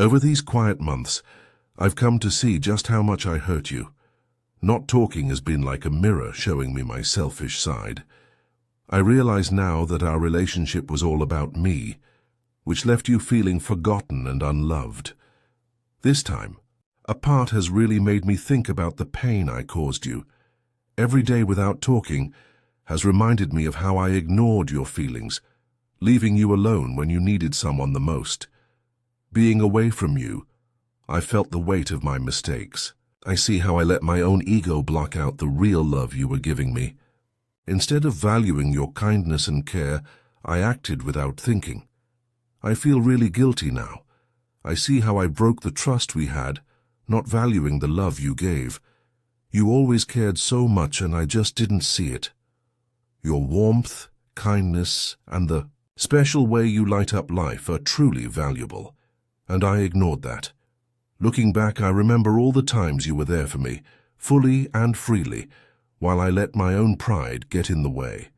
Over these quiet months, I've come to see just how much I hurt you. Not talking has been like a mirror showing me my selfish side. I realize now that our relationship was all about me, which left you feeling forgotten and unloved. This time, a part has really made me think about the pain I caused you. Every day without talking has reminded me of how I ignored your feelings, leaving you alone when you needed someone the most. Being away from you, I felt the weight of my mistakes. I see how I let my own ego block out the real love you were giving me. Instead of valuing your kindness and care, I acted without thinking. I feel really guilty now. I see how I broke the trust we had, not valuing the love you gave. You always cared so much and I just didn't see it. Your warmth, kindness, and the special way you light up life are truly valuable, and I ignored that. Looking back, I remember all the times you were there for me, fully and freely, while I let my own pride get in the way.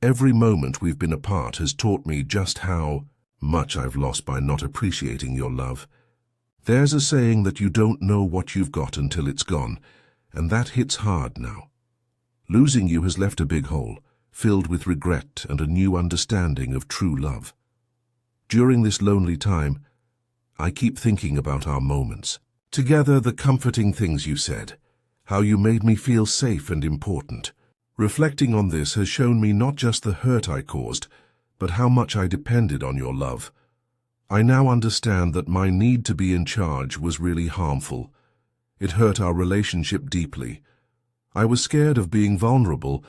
Every moment we've been apart has taught me just how much I've lost by not appreciating your love. There's a saying that you don't know what you've got until it's gone, and that hits hard now. Losing you has left a big hole, filled with regret and a new understanding of true love. During this lonely time, I keep thinking about our moments. Together, the comforting things you said, how you made me feel safe and important. Reflecting on this has shown me not just the hurt I caused, but how much I depended on your love. I now understand that my need to be in charge was really harmful. It hurt our relationship deeply. I was scared of being vulnerable,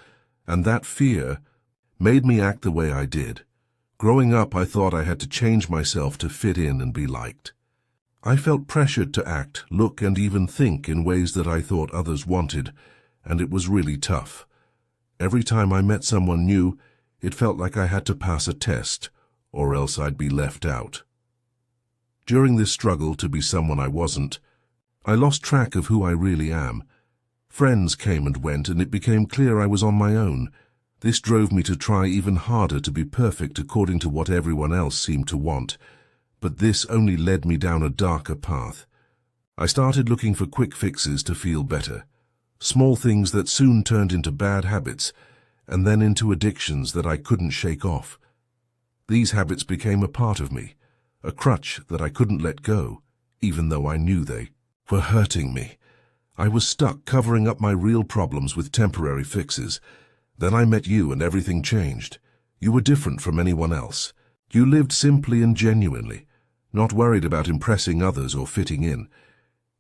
and that fear made me act the way I did. Growing up, I thought I had to change myself to fit in and be liked. I felt pressured to act, look, and even think in ways that I thought others wanted, and it was really tough. Every time I met someone new, it felt like I had to pass a test, or else I'd be left out. During this struggle to be someone I wasn't, I lost track of who I really am. Friends came and went, and it became clear I was on my own. This drove me to try even harder to be perfect according to what everyone else seemed to want, but this only led me down a darker path. I started looking for quick fixes to feel better, small things that soon turned into bad habits, and then into addictions that I couldn't shake off. These habits became a part of me, a crutch that I couldn't let go, even though I knew they were hurting me. I was stuck covering up my real problems with temporary fixes. Then I met you and everything changed. You were different from anyone else. You lived simply and genuinely, not worried about impressing others or fitting in.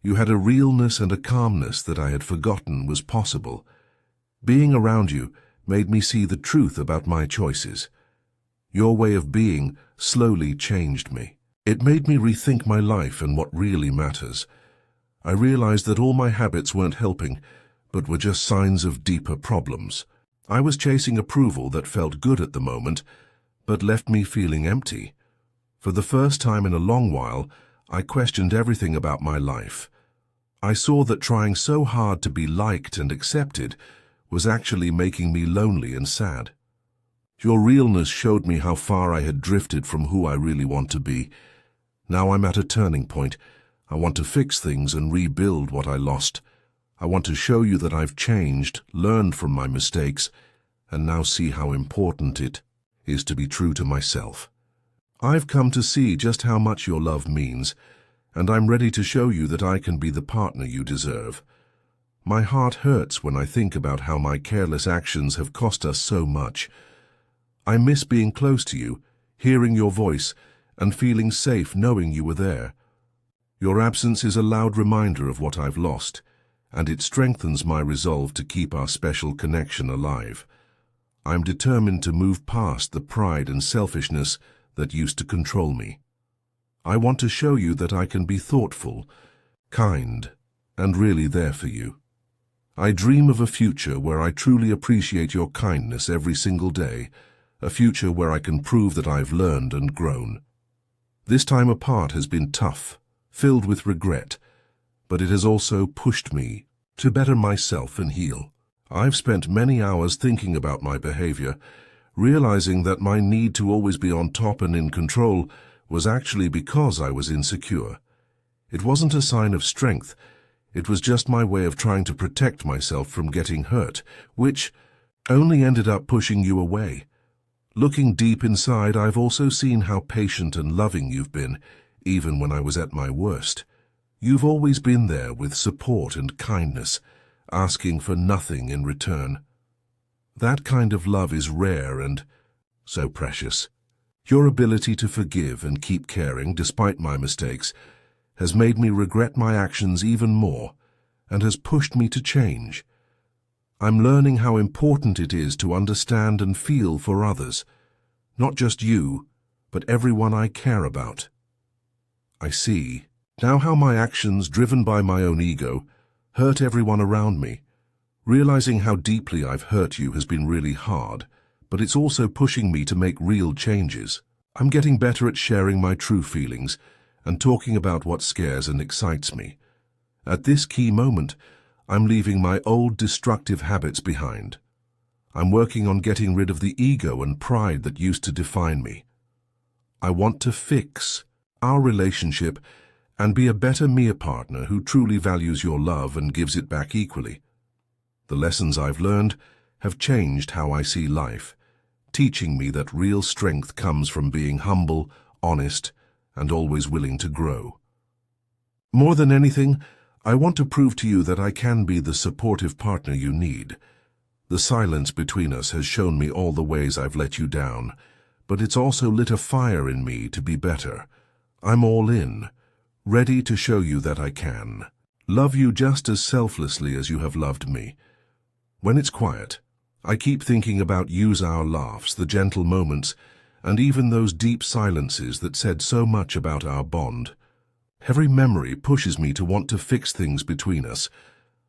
You had a realness and a calmness that I had forgotten was possible. Being around you made me see the truth about my choices. Your way of being slowly changed me. It made me rethink my life and what really matters. I realized that all my habits weren't helping, but were just signs of deeper problems. I was chasing approval that felt good at the moment, but left me feeling empty. For the first time in a long while, I questioned everything about my life. I saw that trying so hard to be liked and accepted was actually making me lonely and sad. Your realness showed me how far I had drifted from who I really want to be. Now I'm at a turning point. I want to fix things and rebuild what I lost. I want to show you that I've changed, learned from my mistakes, and now see how important it is to be true to myself. I've come to see just how much your love means, and I'm ready to show you that I can be the partner you deserve. My heart hurts when I think about how my careless actions have cost us so much. I miss being close to you, hearing your voice, and feeling safe knowing you were there. Your absence is a loud reminder of what I've lost, and it strengthens my resolve to keep our special connection alive. I'm determined to move past the pride and selfishness that used to control me. I want to show you that I can be thoughtful, kind, and really there for you. I dream of a future where I truly appreciate your kindness every single day, a future where I can prove that I've learned and grown. This time apart has been tough, filled with regret, but it has also pushed me to better myself and heal. I've spent many hours thinking about my behavior, realizing that my need to always be on top and in control was actually because I was insecure. It wasn't a sign of strength. It was just my way of trying to protect myself from getting hurt, which only ended up pushing you away. Looking deep inside, I've also seen how patient and loving you've been, even when I was at my worst. You've always been there with support and kindness, asking for nothing in return. That kind of love is rare and so precious. Your ability to forgive and keep caring despite my mistakes has made me regret my actions even more and has pushed me to change. I'm learning how important it is to understand and feel for others, not just you, but everyone I care about. I see now how my actions, driven by my own ego, hurt everyone around me. Realizing how deeply I've hurt you has been really hard, but it's also pushing me to make real changes. I'm getting better at sharing my true feelings and talking about what scares and excites me. At this key moment, I'm leaving my old destructive habits behind. I'm working on getting rid of the ego and pride that used to define me. I want to fix our relationship and be a better Mia partner who truly values your love and gives it back equally. The lessons I've learned have changed how I see life, teaching me that real strength comes from being humble, honest, and always willing to grow. More than anything, I want to prove to you that I can be the supportive partner you need. The silence between us has shown me all the ways I've let you down, but it's also lit a fire in me to be better. I'm all in, ready to show you that I can. Love you just as selflessly as you have loved me. When it's quiet, I keep thinking about our laughs, the gentle moments, and even those deep silences that said so much about our bond. Every memory pushes me to want to fix things between us.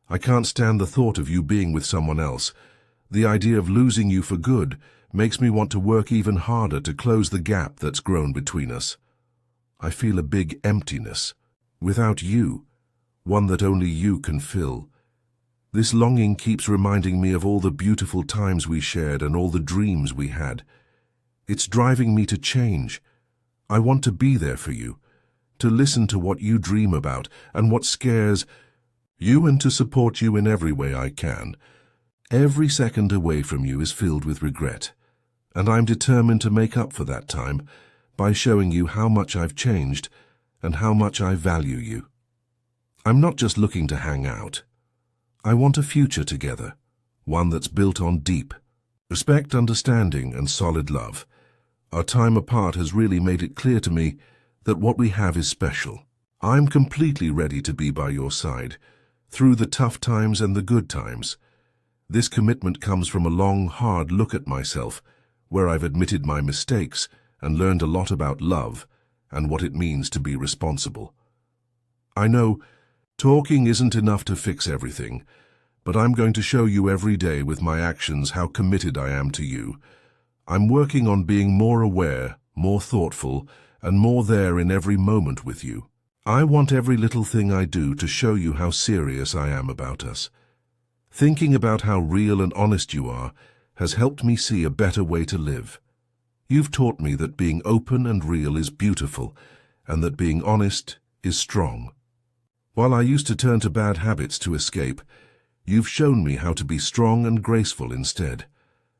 I can't stand the thought of you being with someone else. The idea of losing you for good makes me want to work even harder to close the gap that's grown between us. I feel a big emptiness, without you, one that only you can fill. This longing keeps reminding me of all the beautiful times we shared and all the dreams we had. It's driving me to change. I want to be there for you, to listen to what you dream about and what scares you, and to support you in every way I can. Every second away from you is filled with regret, and I'm determined to make up for that time by showing you how much I've changed and how much I value you. I'm not just looking to hang out. I want a future together, one that's built on deep respect, understanding, and solid love. Our time apart has really made it clear to me that what we have is special. I'm completely ready to be by your side, through the tough times and the good times. This commitment comes from a long, hard look at myself, where I've admitted my mistakes and learned a lot about love and what it means to be responsible. I know talking isn't enough to fix everything, but I'm going to show you every day with my actions how committed I am to you. I'm working on being more aware, more thoughtful, and more there in every moment with you. I want every little thing I do to show you how serious I am about us. Thinking about how real and honest you are has helped me see a better way to live. You've taught me that being open and real is beautiful, and that being honest is strong. While I used to turn to bad habits to escape, you've shown me how to be strong and graceful instead.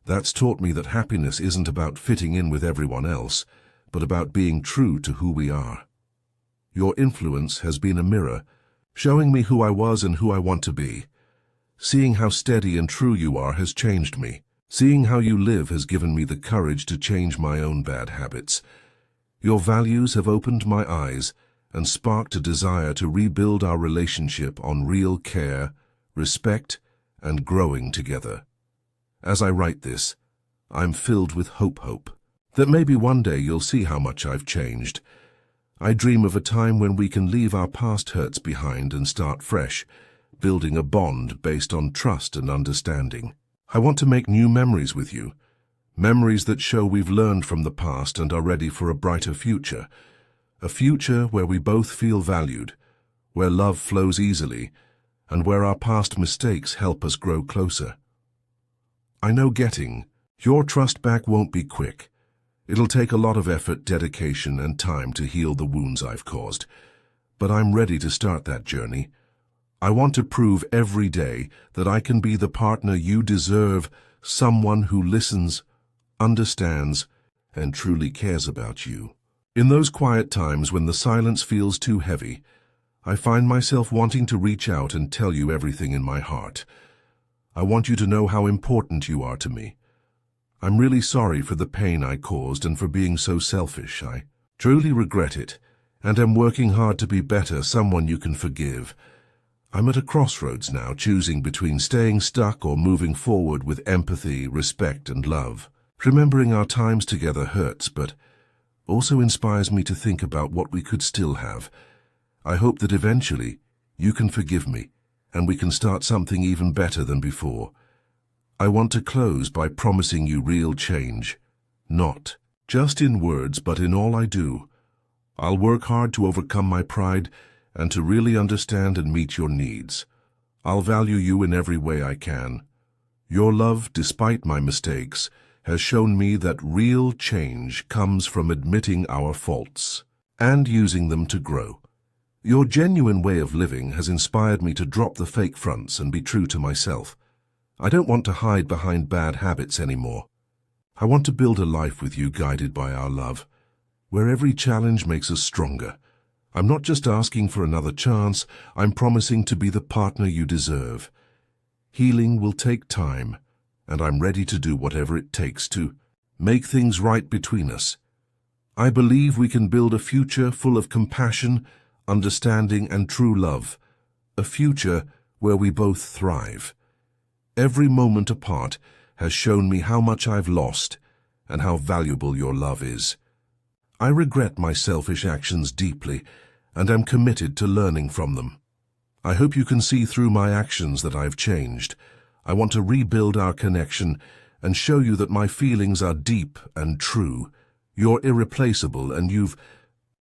That's taught me that happiness isn't about fitting in with everyone else, but about being true to who we are. Your influence has been a mirror, showing me who I was and who I want to be. Seeing how steady and true you are has changed me. Seeing how you live has given me the courage to change my own bad habits. Your values have opened my eyes and sparked a desire to rebuild our relationship on real care, respect, and growing together. As I write this, I'm filled with hope that maybe one day you'll see how much I've changed. I dream of a time when we can leave our past hurts behind and start fresh, building a bond based on trust and understanding. I want to make new memories with you, memories that show we've learned from the past and are ready for a brighter future, a future where we both feel valued, where love flows easily, and where our past mistakes help us grow closer. I know getting your trust back won't be quick. It'll take a lot of effort, dedication, and time to heal the wounds I've caused. But I'm ready to start that journey. I want to prove every day that I can be the partner you deserve, someone who listens, understands, and truly cares about you. In those quiet times when the silence feels too heavy, I find myself wanting to reach out and tell you everything in my heart. I want you to know how important you are to me. I'm really sorry for the pain I caused and for being so selfish. I truly regret it, and am working hard to be better, someone you can forgive. I'm at a crossroads now, choosing between staying stuck or moving forward with empathy, respect, and love. Remembering our times together hurts, but also inspires me to think about what we could still have. I hope that eventually you can forgive me, and we can start something even better than before. I want to close by promising you real change, not just in words, but in all I do. I'll work hard to overcome my pride and to really understand and meet your needs. I'll value you in every way I can. Your love, despite my mistakes, has shown me that real change comes from admitting our faults and using them to grow. Your genuine way of living has inspired me to drop the fake fronts and be true to myself. I don't want to hide behind bad habits anymore. I want to build a life with you guided by our love, where every challenge makes us stronger. I'm not just asking for another chance, I'm promising to be the partner you deserve. Healing will take time, and I'm ready to do whatever it takes to make things right between us. I believe we can build a future full of compassion, understanding, and true love, a future where we both thrive. Every moment apart has shown me how much I've lost and how valuable your love is. I regret my selfish actions deeply and am committed to learning from them. I hope you can see through my actions that I've changed. I want to rebuild our connection and show you that my feelings are deep and true. You're irreplaceable, and you've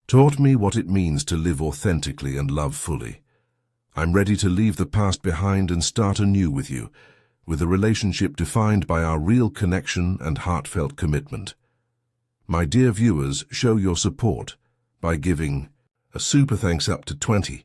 taught me what it means to live authentically and love fully. I'm ready to leave the past behind and start anew with you, with a relationship defined by our real connection and heartfelt commitment. My dear viewers, show your support by giving a super thanks up to 20.